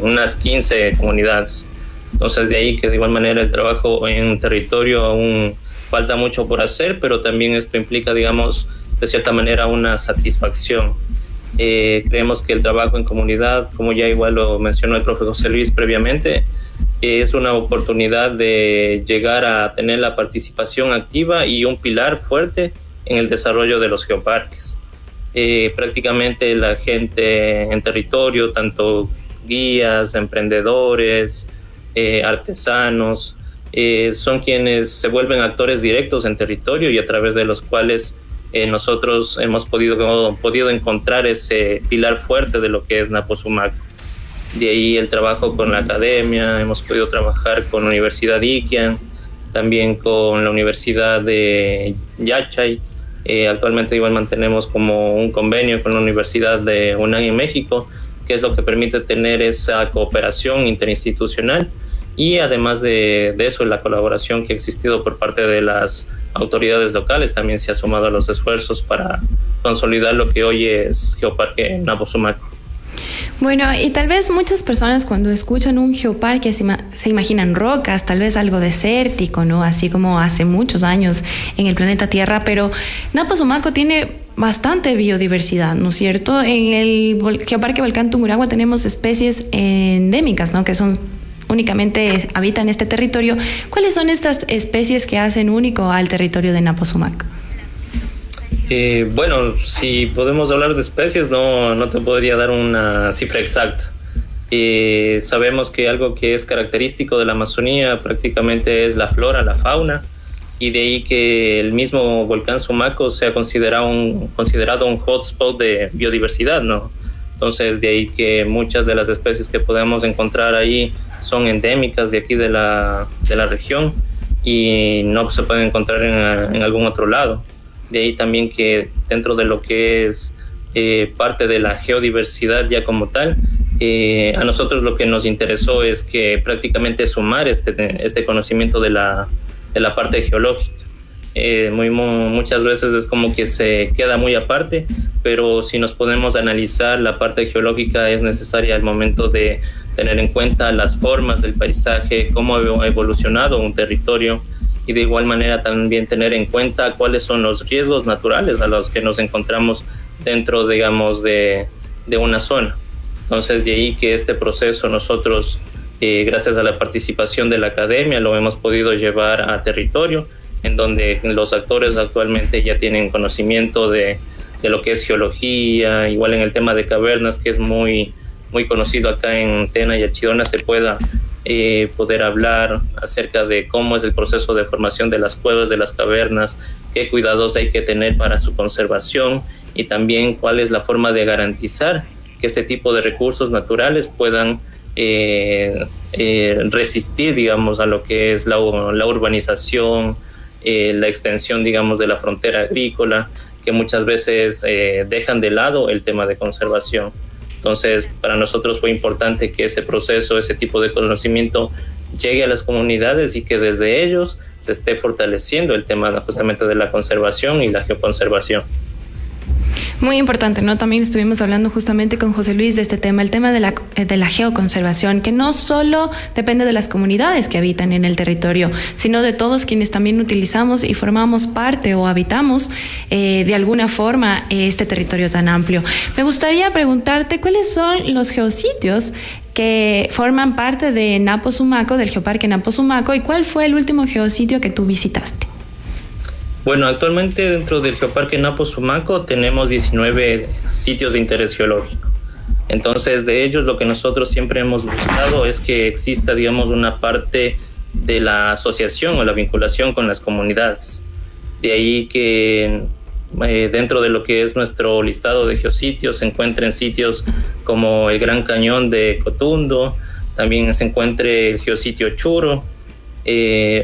unas 15 comunidades. Entonces de ahí que de igual manera el trabajo en territorio aún falta mucho por hacer, pero también esto implica, digamos, de cierta manera una satisfacción. Creemos que el trabajo en comunidad, como ya igual lo mencionó el profe José Luis previamente, es una oportunidad de llegar a tener la participación activa y un pilar fuerte en el desarrollo de los geoparques. Prácticamente la gente en territorio, tanto guías, emprendedores, artesanos, son quienes se vuelven actores directos en territorio y a través de los cuales nosotros hemos podido encontrar ese pilar fuerte de lo que es Napo Sumaco. De ahí el trabajo con la academia, hemos podido trabajar con la Universidad Iquian, también con la Universidad de Yachay. Actualmente igual mantenemos como un convenio con la Universidad de UNAM en México, que es lo que permite tener esa cooperación interinstitucional y además de eso, la colaboración que ha existido por parte de las autoridades locales también se ha sumado a los esfuerzos para consolidar lo que hoy es Geoparque Napo Sumaco. Bueno, y tal vez muchas personas cuando escuchan un geoparque se imaginan rocas, tal vez algo desértico, ¿no? Así como hace muchos años en el planeta Tierra, pero Napo Sumaco tiene bastante biodiversidad, ¿no es cierto? En el Geoparque Volcán Tungurahua tenemos especies endémicas, ¿no? Que son únicamente habitan este territorio. ¿Cuáles son estas especies que hacen único al territorio de Napo Sumaco? Bueno, si podemos hablar de especies, no te podría dar una cifra exacta. Sabemos que algo que es característico de la Amazonía prácticamente es la flora, la fauna, y de ahí que el mismo volcán Sumaco sea considerado un hotspot de biodiversidad, ¿no? Entonces, de ahí que muchas de las especies que podemos encontrar ahí son endémicas de aquí de la región y no se pueden encontrar en algún otro lado. De ahí también que dentro de lo que es parte de la geodiversidad ya como tal, a nosotros lo que nos interesó es que prácticamente sumar este conocimiento de la parte geológica. Muchas veces es como que se queda muy aparte, pero si nos podemos analizar la parte geológica es necesaria al momento de tener en cuenta las formas del paisaje, cómo ha evolucionado un territorio, y de igual manera también tener en cuenta cuáles son los riesgos naturales a los que nos encontramos dentro, digamos, de una zona. Entonces, de ahí que este proceso nosotros, gracias a la participación de la academia, lo hemos podido llevar a territorio, en donde los actores actualmente ya tienen conocimiento de lo que es geología, igual en el tema de cavernas, que es muy, muy conocido acá en Tena y Archidona, se pueda poder hablar acerca de cómo es el proceso de formación de las cuevas, de las cavernas, qué cuidados hay que tener para su conservación y también cuál es la forma de garantizar que este tipo de recursos naturales puedan resistir, digamos, a lo que es la urbanización, la extensión, digamos, de la frontera agrícola, que muchas veces dejan de lado el tema de conservación. Entonces, para nosotros fue importante que ese proceso, ese tipo de conocimiento llegue a las comunidades y que desde ellos se esté fortaleciendo el tema justamente de la conservación y la geoconservación. Muy importante, ¿no? También estuvimos hablando justamente con José Luis de este tema, el tema de la geoconservación, que no solo depende de las comunidades que habitan en el territorio, sino de todos quienes también utilizamos y formamos parte o habitamos de alguna forma este territorio tan amplio. Me gustaría preguntarte cuáles son los geositios que forman parte de Napo Sumaco, del Geoparque Napo Sumaco, y cuál fue el último geositio que tú visitaste. Bueno, actualmente dentro del Geoparque Napo Sumaco tenemos 19 sitios de interés geológico. Entonces, de ellos lo que nosotros siempre hemos buscado es que exista, digamos, una parte de la asociación o la vinculación con las comunidades. De ahí que dentro de lo que es nuestro listado de geositios se encuentren sitios como el Gran Cañón de Cotundo, también se encuentre el geositio Churo.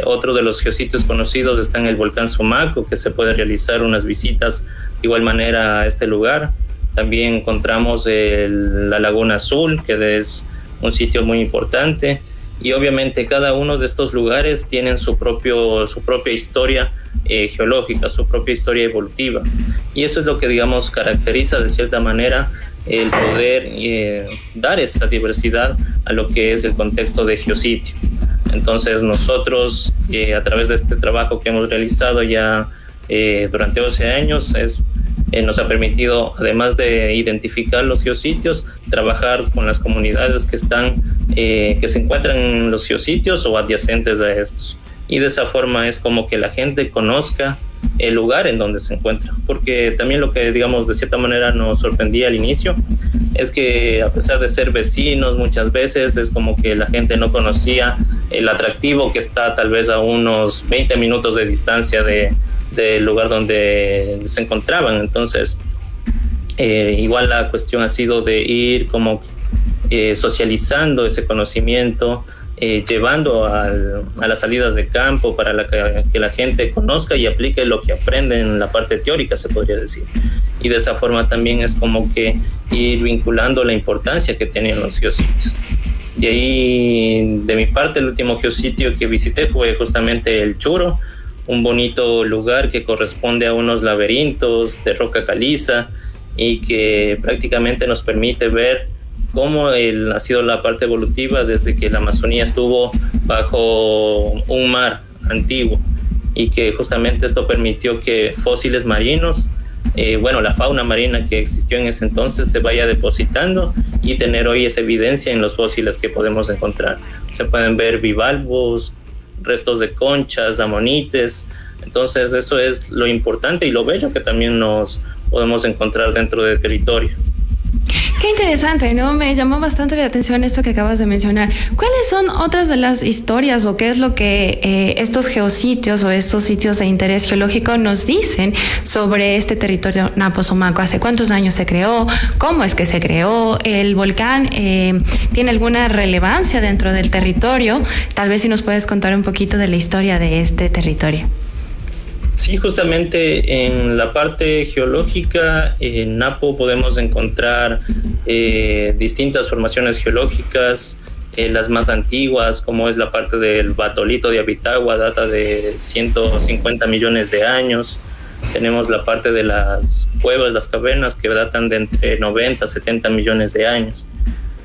Otro de los geositios conocidos está en el volcán Sumaco, que se puede realizar unas visitas de igual manera a este lugar. También encontramos la Laguna Azul, que es un sitio muy importante, y obviamente cada uno de estos lugares tienen su propia historia geológica, su propia historia evolutiva, y eso es lo que, digamos, caracteriza de cierta manera el poder dar esa diversidad a lo que es el contexto de geositio. Entonces nosotros, a través de este trabajo que hemos realizado ya durante 12 años, nos ha permitido, además de identificar los geositios, trabajar con las comunidades que se encuentran en los geositios o adyacentes a estos. Y de esa forma es como que la gente conozca el lugar en donde se encuentra, porque también lo que, digamos, de cierta manera nos sorprendía al inicio es que, a pesar de ser vecinos, muchas veces es como que la gente no conocía el atractivo que está tal vez a unos 20 minutos de distancia del lugar donde se encontraban. Entonces, igual la cuestión ha sido de ir como socializando ese conocimiento, llevando a las salidas de campo para que la gente conozca y aplique lo que aprende en la parte teórica, se podría decir. Y de esa forma también es como que ir vinculando la importancia que tienen los geositios. De ahí, de mi parte, el último geositio que visité fue justamente el Churo, un bonito lugar que corresponde a unos laberintos de roca caliza y que prácticamente nos permite ver cómo ha sido la parte evolutiva desde que la Amazonía estuvo bajo un mar antiguo, y que justamente esto permitió que fósiles marinos, la fauna marina que existió en ese entonces, se vaya depositando y tener hoy esa evidencia en los fósiles que podemos encontrar. Se pueden ver bivalvos, restos de conchas, amonites. Entonces eso es lo importante y lo bello que también nos podemos encontrar dentro del territorio. Qué interesante, ¿no? Me llamó bastante la atención esto que acabas de mencionar. ¿Cuáles son otras de las historias o qué es lo que estos geositios o estos sitios de interés geológico nos dicen sobre este territorio Napo Sumaco? ¿Hace cuántos años se creó? ¿Cómo es que se creó? ¿El volcán tiene alguna relevancia dentro del territorio? Tal vez si nos puedes contar un poquito de la historia de este territorio. Sí, justamente en la parte geológica, en Napo podemos encontrar distintas formaciones geológicas, las más antiguas, como es la parte del batolito de Abitagua, data de 150 millones de años. Tenemos la parte de las cuevas, las cavernas, que datan de entre 90 a 70 millones de años.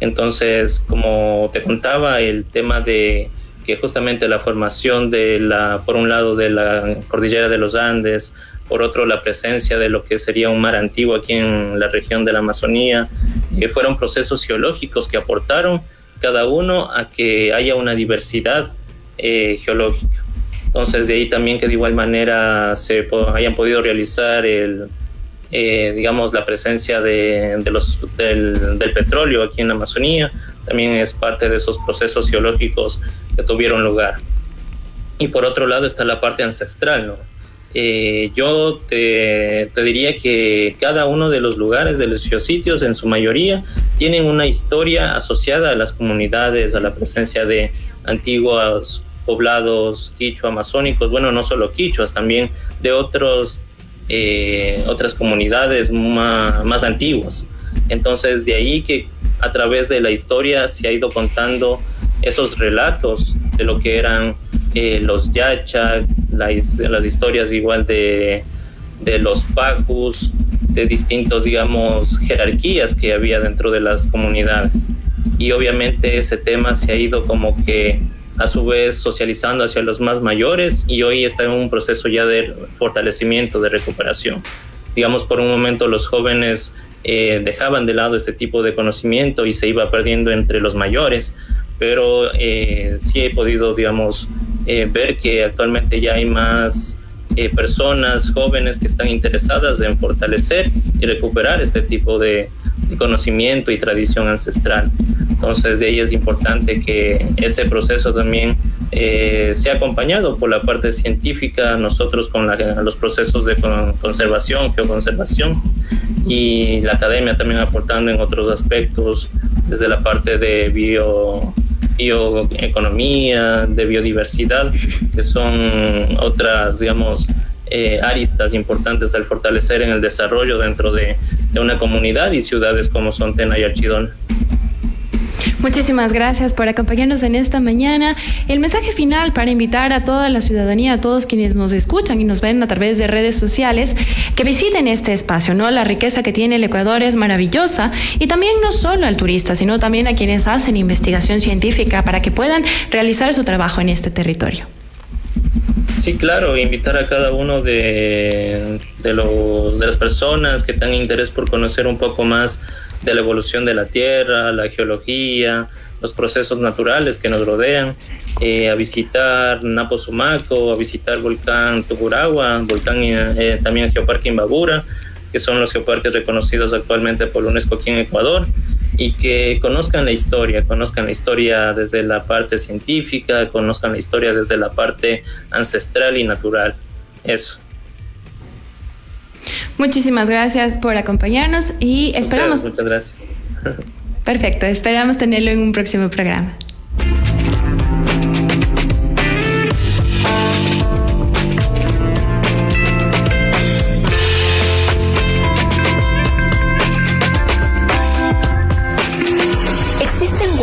Entonces, como te contaba, el tema de que justamente la formación por un lado de la cordillera de los Andes, por otro la presencia de lo que sería un mar antiguo aquí en la región de la Amazonía, fueron procesos geológicos que aportaron cada uno a que haya una diversidad geológica. Entonces de ahí también que de igual manera hayan podido realizar la presencia del petróleo aquí en la Amazonía, también es parte de esos procesos geológicos que tuvieron lugar. Y por otro lado está la parte ancestral, ¿no? Yo te diría que cada uno de los lugares, de los geositios, en su mayoría, tienen una historia asociada a las comunidades, a la presencia de antiguos poblados quichua amazónicos, bueno, no solo quichuas, también de otras comunidades más antiguas. Entonces de ahí que a través de la historia se ha ido contando esos relatos de lo que eran los yachas, las historias igual de los pajus, de distintos, jerarquías que había dentro de las comunidades. Y obviamente ese tema se ha ido como que a su vez socializando hacia los más mayores, y hoy está en un proceso ya de fortalecimiento, de recuperación. Por un momento los jóvenes dejaban de lado este tipo de conocimiento y se iba perdiendo entre los mayores, pero sí he podido, ver que actualmente ya hay más personas jóvenes que están interesadas en fortalecer y recuperar este tipo de conocimiento y tradición ancestral. Entonces de ahí es importante que ese proceso también sea acompañado por la parte científica, nosotros con los procesos de conservación, geoconservación, y la academia también aportando en otros aspectos, desde la parte de bioeconomía, de biodiversidad, que son otras, aristas importantes al fortalecer en el desarrollo dentro de una comunidad y ciudades como son Tena y Archidona. Muchísimas gracias por acompañarnos en esta mañana. El mensaje final para invitar a toda la ciudadanía, a todos quienes nos escuchan y nos ven a través de redes sociales, que visiten este espacio, ¿no? La riqueza que tiene el Ecuador es maravillosa, y también no solo al turista, sino también a quienes hacen investigación científica para que puedan realizar su trabajo en este territorio. Sí, claro, invitar a cada uno de las personas que tengan interés por conocer un poco más de la evolución de la Tierra, la geología, los procesos naturales que nos rodean, a visitar Napo Sumaco, a visitar Volcán Tungurahua, también el Geoparque Imbabura, que son los geoparques reconocidos actualmente por la UNESCO aquí en Ecuador, y que conozcan la historia desde la parte científica, conozcan la historia desde la parte ancestral y natural. Eso. Muchísimas gracias por acompañarnos y esperamos... Muchas gracias. Perfecto, esperamos tenerlo en un próximo programa.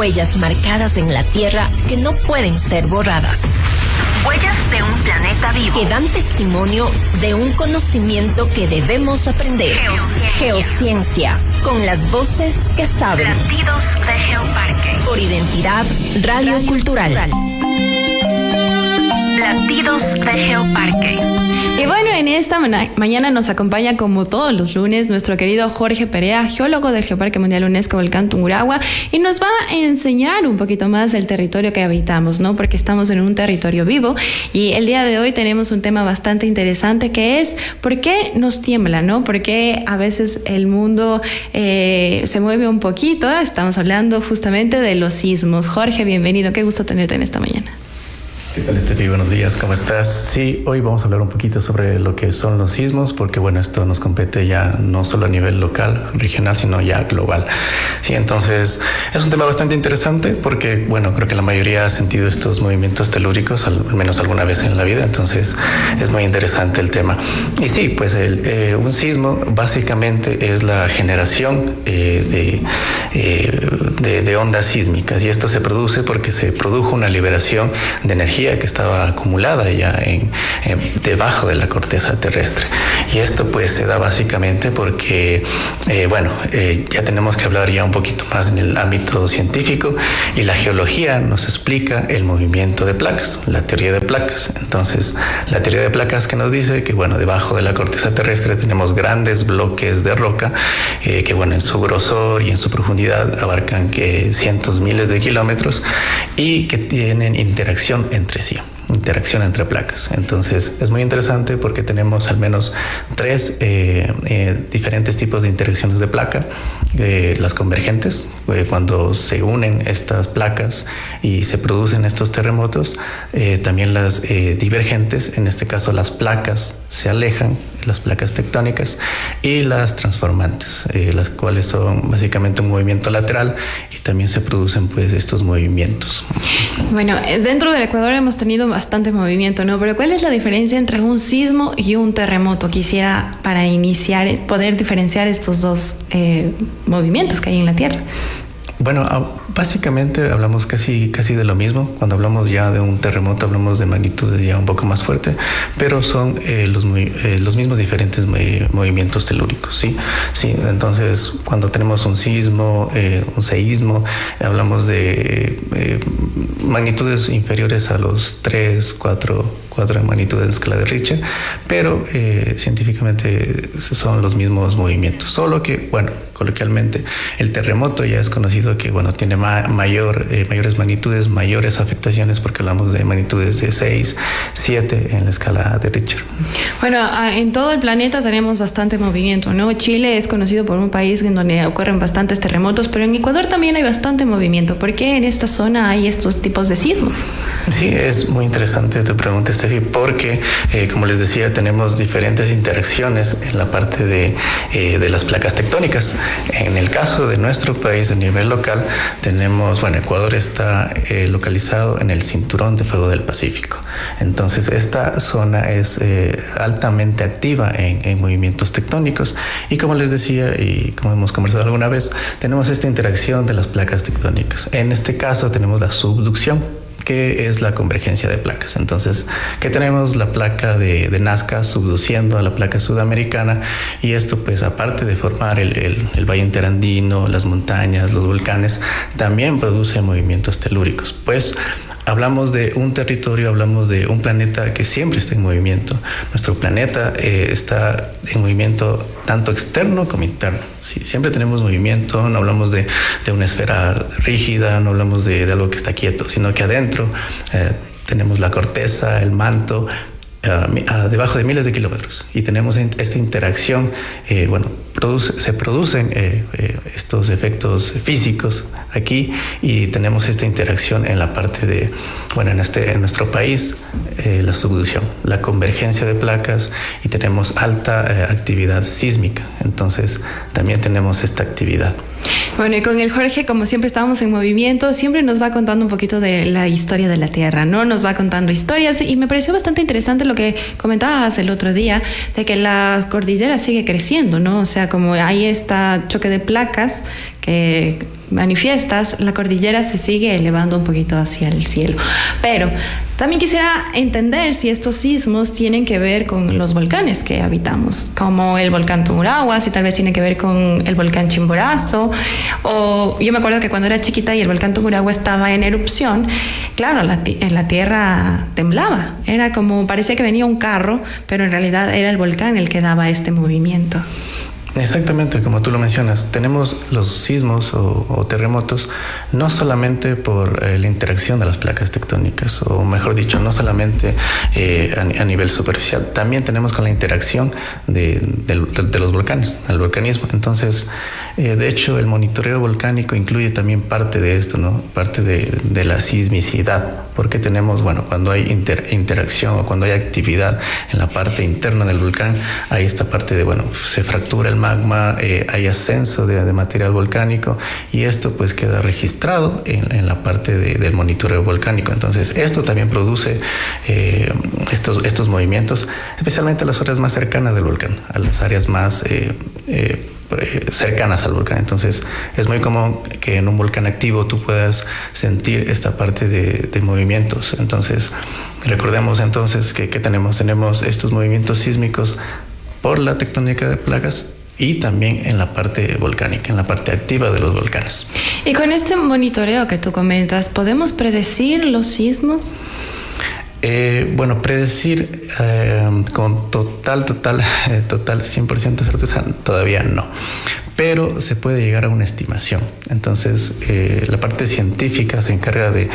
huellas marcadas en la Tierra que no pueden ser borradas. Huellas de un planeta vivo. Que dan testimonio de un conocimiento que debemos aprender. Geociencia. Con las voces que saben. Latidos de Geoparque. Por Identidad Radio Cultural. Latidos de Geoparque. Y bueno, en esta mañana nos acompaña como todos los lunes nuestro querido Jorge Perea, geólogo del Geoparque Mundial UNESCO Volcán Tungurahua, y nos va a enseñar un poquito más del territorio que habitamos, ¿no? Porque estamos en un territorio vivo y el día de hoy tenemos un tema bastante interesante que es ¿por qué nos tiembla, no? ¿Por qué a veces el mundo se mueve un poquito? Estamos hablando justamente de los sismos. Jorge, bienvenido, qué gusto tenerte en esta mañana. ¿Qué tal, Estefi? Buenos días, ¿cómo estás? Sí, hoy vamos a hablar un poquito sobre lo que son los sismos, porque bueno, esto nos compete ya no solo a nivel local, regional, sino ya global. Sí, entonces es un tema bastante interesante porque, bueno, creo que la mayoría ha sentido estos movimientos telúricos al menos alguna vez en la vida, entonces es muy interesante el tema. Y sí, pues un sismo básicamente es la generación de ondas sísmicas, y esto se produce porque se produjo una liberación de energía que estaba acumulada ya debajo de la corteza terrestre. Y esto pues se da básicamente porque, ya tenemos que hablar ya un poquito más en el ámbito científico, y la geología nos explica el movimiento de placas, la teoría de placas. Entonces, la teoría de placas que nos dice que, bueno, debajo de la corteza terrestre tenemos grandes bloques de roca que, bueno, en su grosor y en su profundidad abarcan cientos, miles de kilómetros, y que tienen interacción entre placas. Entonces es muy interesante porque tenemos al menos 3 diferentes tipos de interacciones de placa. Las convergentes, cuando se unen estas placas y se producen estos terremotos. También las divergentes, en este caso las placas se alejan, las placas tectónicas, y las transformantes, las cuales son básicamente un movimiento lateral, y también se producen pues estos movimientos. Bueno, dentro del Ecuador hemos tenido bastante movimiento, ¿no? Pero ¿cuál es la diferencia entre un sismo y un terremoto? Quisiera, para iniciar, poder diferenciar estos dos movimientos que hay en la Tierra. Bueno, básicamente hablamos casi de lo mismo. Cuando hablamos ya de un terremoto hablamos de magnitudes ya un poco más fuerte, pero son los mismos diferentes movimientos telúricos, ¿sí? Sí, entonces cuando tenemos un sismo, un seísmo, hablamos de magnitudes inferiores a los 3, 4 magnitudes en escala de Richter, pero científicamente son los mismos movimientos, solo que, bueno, coloquialmente el terremoto ya es conocido que, bueno, tiene mayores magnitudes, mayores afectaciones, porque hablamos de magnitudes de 6, 7 en la escala de Richter. Bueno, en todo el planeta tenemos bastante movimiento, ¿no? Chile es conocido por un país en donde ocurren bastantes terremotos, pero en Ecuador también hay bastante movimiento. ¿Por qué en esta zona hay estos tipos de sismos? Sí, es muy interesante tu pregunta, Steffi, porque, como les decía, tenemos diferentes interacciones en la parte de las placas tectónicas. En el caso de nuestro país a nivel local, tenemos, bueno, Ecuador está localizado en el cinturón de fuego del Pacífico. Entonces, esta zona es altamente activa en movimientos tectónicos, y como les decía y como hemos conversado alguna vez, tenemos esta interacción de las placas tectónicas. En este caso tenemos la subducción, que es la convergencia de placas. Entonces, que tenemos la placa de Nazca subduciendo a la placa sudamericana, y esto pues aparte de formar el valle interandino, las montañas, los volcanes, también produce movimientos telúricos. Pues hablamos de un territorio, hablamos de un planeta que siempre está en movimiento. Nuestro planeta está en movimiento tanto externo como interno. Sí, siempre tenemos movimiento, no hablamos de una esfera rígida, no hablamos de algo que está quieto, sino que adentro tenemos la corteza, el manto, debajo de miles de kilómetros, y tenemos esta interacción. Se producen estos efectos físicos aquí, y tenemos esta interacción en la parte de, bueno, en nuestro país, la subducción, la convergencia de placas, y tenemos alta actividad sísmica. Entonces también tenemos esta actividad. Bueno, y con el Jorge, como siempre estábamos en movimiento, siempre nos va contando un poquito de la historia de la Tierra, ¿no? Nos va contando historias y me pareció bastante interesante lo que comentabas el otro día, de que la cordillera sigue creciendo, ¿no? O sea, como hay este choque de placas que manifiestas, la cordillera se sigue elevando un poquito hacia el cielo. Pero también quisiera entender si estos sismos tienen que ver con los volcanes que habitamos, como el volcán Tungurahua, si tal vez tiene que ver con el volcán Chimborazo, o yo me acuerdo que cuando era chiquita y el volcán Tungurahua estaba en erupción, claro, la tierra temblaba, era como, parecía que venía un carro, pero en realidad era el volcán el que daba este movimiento. Exactamente, como tú lo mencionas, tenemos los sismos o terremotos no solamente por la interacción de las placas tectónicas, o mejor dicho, no solamente a nivel superficial, también tenemos con la interacción de los volcanes, el volcanismo. Entonces, de hecho, el monitoreo volcánico incluye también parte de esto, ¿no? Parte de la sismicidad, porque tenemos, bueno, cuando hay interacción o cuando hay actividad en la parte interna del volcán, hay esta parte de, bueno, se fractura el magma, hay ascenso de material volcánico, y esto pues queda registrado en la parte del monitoreo volcánico. Entonces esto también produce estos movimientos, especialmente a las áreas más cercanas del volcán, a las áreas más cercanas al volcán. Entonces es muy común que en un volcán activo tú puedas sentir esta parte de movimientos. Entonces recordemos entonces que tenemos estos movimientos sísmicos por la tectónica de placas y también en la parte volcánica, en la parte activa de los volcanes. Y con este monitoreo que tú comentas, ¿podemos predecir los sismos? Bueno, predecir con total 100% certeza todavía no, pero se puede llegar a una estimación. Entonces la parte científica se encarga de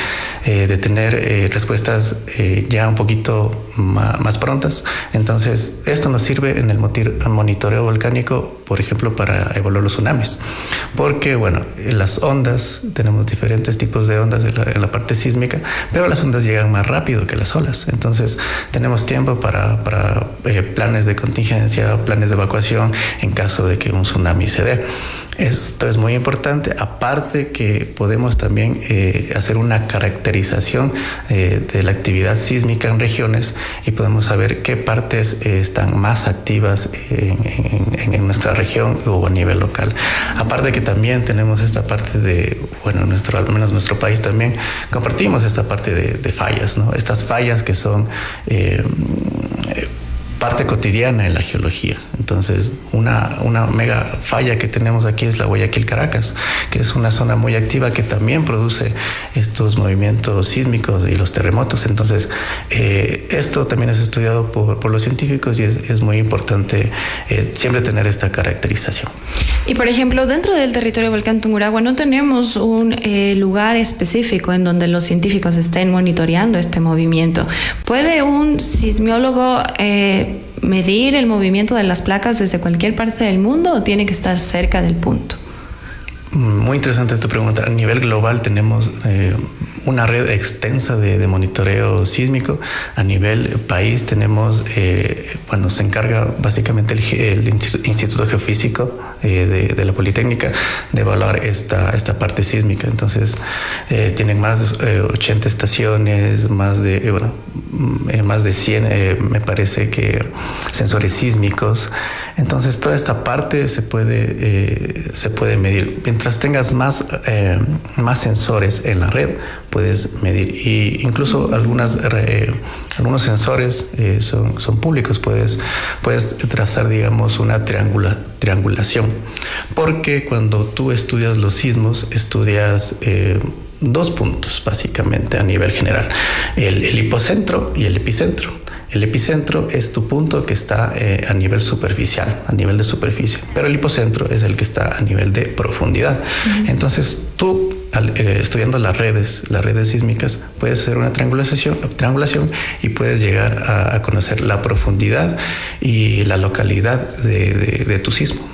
tener respuestas ya un poquito más prontas. Entonces esto nos sirve en el monitoreo volcánico, por ejemplo, para evaluar los tsunamis, porque bueno, las ondas, tenemos diferentes tipos de ondas en la parte sísmica, pero las ondas llegan más rápido que las olas. Entonces tenemos tiempo para planes de contingencia, planes de evacuación en caso de que un tsunami se dé. Esto es muy importante, aparte que podemos también hacer una caracterización de la actividad sísmica en regiones, y podemos saber qué partes están más activas en nuestra región o a nivel local. Aparte que también tenemos esta parte de, bueno, al menos nuestro país también compartimos esta parte de fallas, ¿no? Estas fallas que son parte cotidiana en la geología. Entonces, una mega falla que tenemos aquí es la Guayaquil-Caracas, que es una zona muy activa que también produce estos movimientos sísmicos y los terremotos. Entonces, esto también es estudiado por los científicos, y es muy importante siempre tener esta caracterización. Y por ejemplo, dentro del territorio del volcán Tungurahua no tenemos un lugar específico en donde los científicos estén monitoreando este movimiento. ¿Puede un sismiólogo medir el movimiento de las placas desde cualquier parte del mundo, o tiene que estar cerca del punto? Muy interesante tu pregunta. A nivel global tenemos una red extensa de monitoreo sísmico. A nivel país tenemos, se encarga básicamente el Instituto Geofísico de la Politécnica de evaluar esta parte sísmica. Entonces tienen más de 80 estaciones, más de 100 me parece que sensores sísmicos. Entonces toda esta parte se puede medir. Mientras tengas más sensores en la red, puedes medir. Y incluso algunos sensores son públicos. Puedes trazar, digamos, una triangulación. Porque cuando tú estudias los sismos, estudias dos puntos básicamente a nivel general: el hipocentro y el epicentro. El epicentro es tu punto que está a nivel superficial, a nivel de superficie, pero el hipocentro es el que está a nivel de profundidad. Entonces tú, estudiando las redes sísmicas, puedes hacer una triangulación y puedes llegar a conocer la profundidad y la localidad de tu sismo.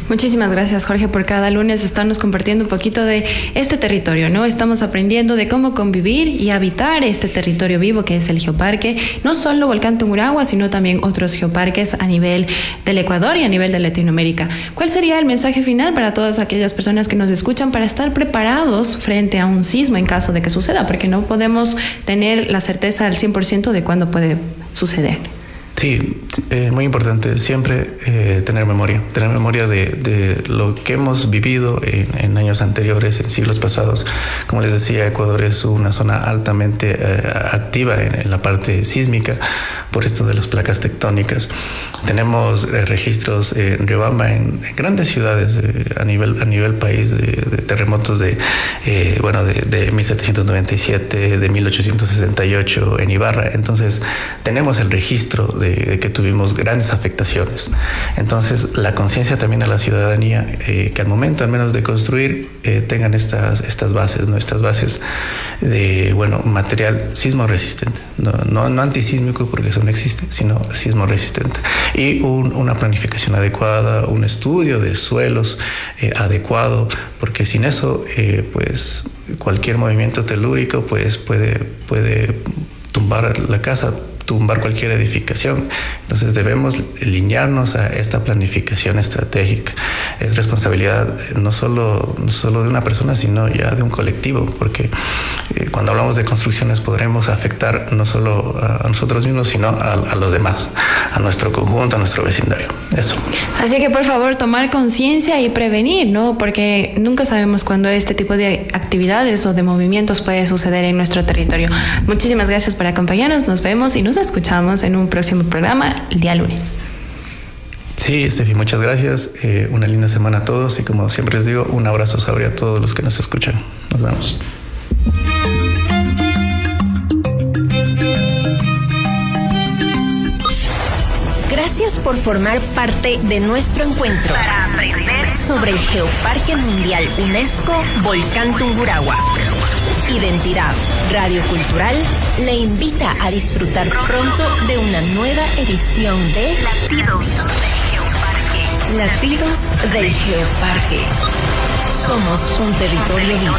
Muchísimas gracias, Jorge, por cada lunes estarnos compartiendo un poquito de este territorio, ¿no? Estamos aprendiendo de cómo convivir y habitar este territorio vivo que es el Geoparque, no solo Volcán Tungurahua, sino también otros geoparques a nivel del Ecuador y a nivel de Latinoamérica. ¿Cuál sería el mensaje final para todas aquellas personas que nos escuchan para estar preparados frente a un sismo en caso de que suceda? Porque no podemos tener la certeza al 100% de cuándo puede suceder. Sí, muy importante siempre tener memoria de lo que hemos vivido en años anteriores, en siglos pasados. Como les decía, Ecuador es una zona altamente activa en la parte sísmica por esto de las placas tectónicas. Tenemos registros en Riobamba, en grandes ciudades a nivel país de terremotos de 1797, de 1868 en Ibarra. Entonces tenemos el registro de que tuvimos grandes afectaciones. Entonces la conciencia también a la ciudadanía que al momento al menos de construir tengan estas bases, ¿no? Estas bases de material sismo resistente, no antisísmico porque eso no existe, sino sismo resistente, y una planificación adecuada, un estudio de suelos adecuado, porque sin eso pues cualquier movimiento telúrico pues puede tumbar la casa, tumbar cualquier edificación. Entonces debemos alinearnos a esta planificación estratégica. Es responsabilidad no solo de una persona, sino ya de un colectivo, porque cuando hablamos de construcciones podremos afectar no solo a nosotros mismos, sino a los demás, a nuestro conjunto, a nuestro vecindario. Eso. Así que por favor tomar conciencia y prevenir, ¿no? Porque nunca sabemos cuándo este tipo de actividades o de movimientos puede suceder en nuestro territorio. Muchísimas gracias por acompañarnos. Nos vemos y nos escuchamos en un próximo programa el día lunes. Sí, Estefi, muchas gracias. Una linda semana a todos y como siempre les digo, un abrazo sobre a todos los que nos escuchan. Nos vemos. Gracias por formar parte de nuestro encuentro Para aprender sobre el Geoparque Mundial UNESCO Volcán Tungurahua. Identidad radiocultural le invita a disfrutar pronto de una nueva edición de latidos del Geoparque. Latidos del Geoparque. Somos un territorio vivo.